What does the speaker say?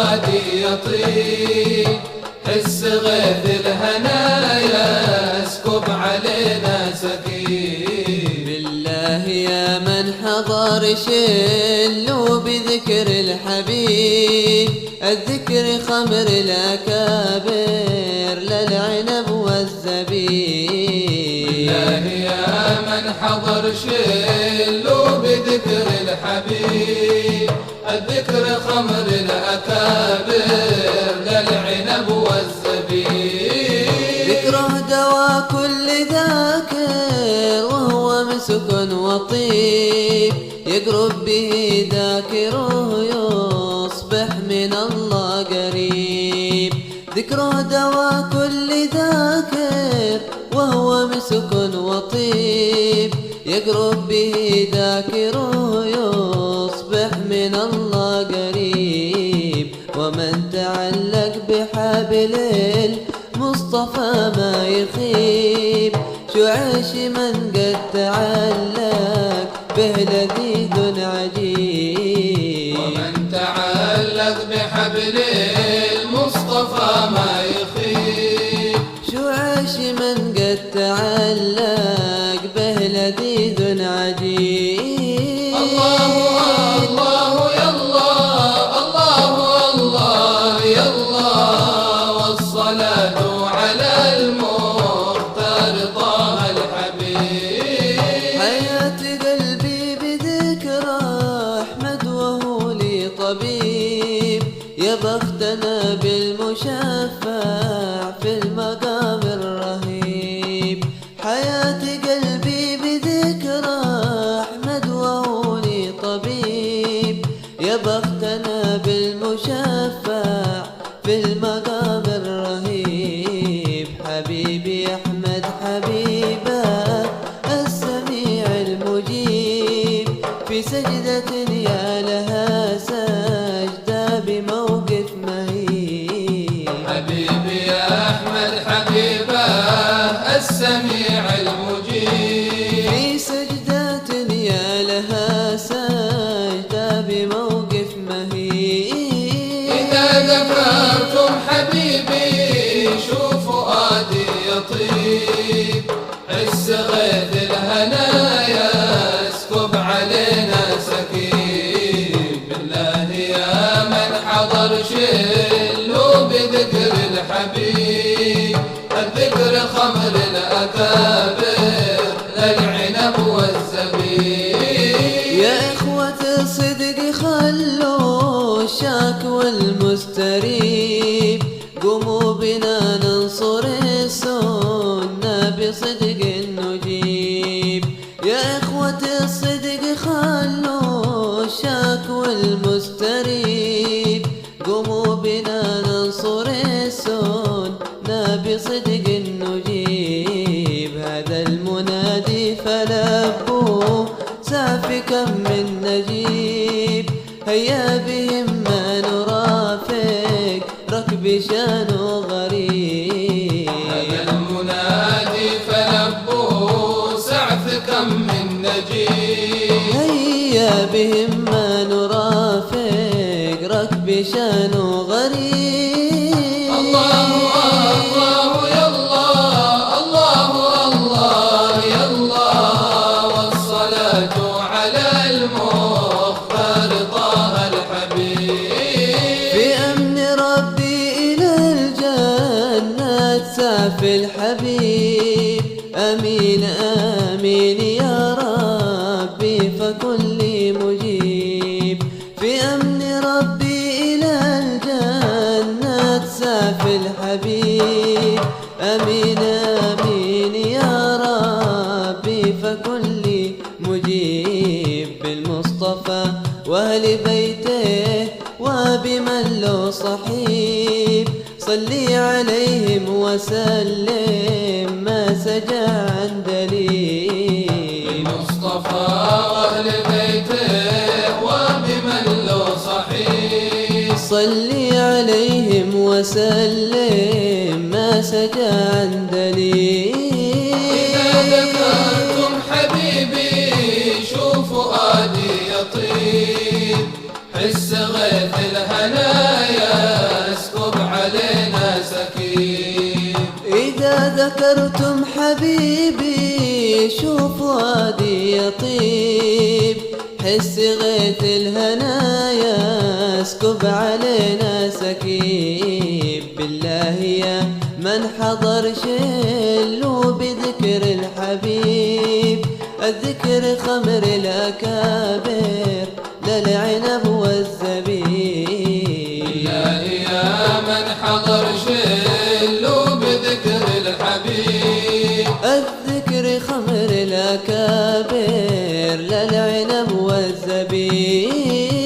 فؤادي يطيب، حس غيث الهنايا اسكب علينا سكيب. بالله يا من حضر شلوا بذكر الحبيب، الذكر خمر الأكابر للعنب والزبيب. بالله يا من حضر شلوا بذكر الحبيب، الذكر خمر الأكابر للعنب والزبيب. ذكره دواء كل ذاكر وهو مسك وطيب، يقرب به ذاكره يصبح من الله قريب. ذكره دواء كل ذاكر وهو مسك وطيب، يقرب به ذاكره يصبح من الله قريب. ومن تعلق بحبل المصطفى ما يخيب، شعيش من قد تعلق به لذيذ عجيب. ومن تعلق بحبل المصطفى ما يخيب، شعيش من قد تعلق به لذيذ عجيب. الله الله يا الله، الله الله يا الله، والصلاة على المختار طه الحبيب. حياة قلبي بذكر أحمد وهو لي طبيب، يا بختنا بالمشفع في المقام الرهيب. حياة قلبي بذكر أحمد وهو لي طبيب، يا بختنا بالمشفع في المقام الرهيب. حبيبي أحمد حبيبه السميع المجيب، في سجدة يا لها سجدة بموقف مهيب. حبيبي يا أحمد حبيبه السميع المجيب، في سجدة يا لها سجدة بموقف مهيب. إذا ذكرتم حبيبي شوف فؤادي يطيب، حس غيث الهنايا اسكب علينا سكيب. بالله يا من حضر شلوا بذكر الحبيب، الذكر خمر الأكابر للعنب والزبيب. يا إخوة الصدق خلوا الشاك والمستريب، قوموا بنا ننصر السنة بصدق نجيب. يا إخوة الصدق خلوا الشاك والمستريب، قوموا بنا ننصر السنة بصدق نجيب. هذا المنادي فلبوا سافكا من نجيب، هيا بهم ما نرافق ركب شانه غريب. هذا المنادي فلبوا سعفكا من نجيب، هيا بهم ما نرافق ركب شانه غريب. الله الله يا الله، الله الله يا الله، والصلاة على المختار طه الحبيب. في أمن ربي إلى الجنة سافي الحبيب. آمين آمين يا ربي فكن لي مجيب. في أمن ربي إلى الجنة سافي الحبيب. آمين آمين يا ربي فكن لي مجيب. بالمصطفى وأهل بيته وبمن له صحيب، صلي عليهم وسلم ما سجى عن دليل. المصطفى وأهل بيته وبمن له صحيح، صلي عليهم وسلم ما سجى عن دليل. إذا ذكرتم حبيبي شوف فؤادي يطيب، حس غيث الهنايا اسكب علينا سكيب. إذا ذكرتم حبيبي شوف وادي يطيب، حس غيث الهنايا اسكب علينا سكيب. بالله يا من حضر شلوا بذكر الحبيب، الذكر خمر الأكابر للعنب والزبيب. بالله يا من حضر شلوا بذكر الحبيب، الذكر خمر الأكابر للعنب والزبيب.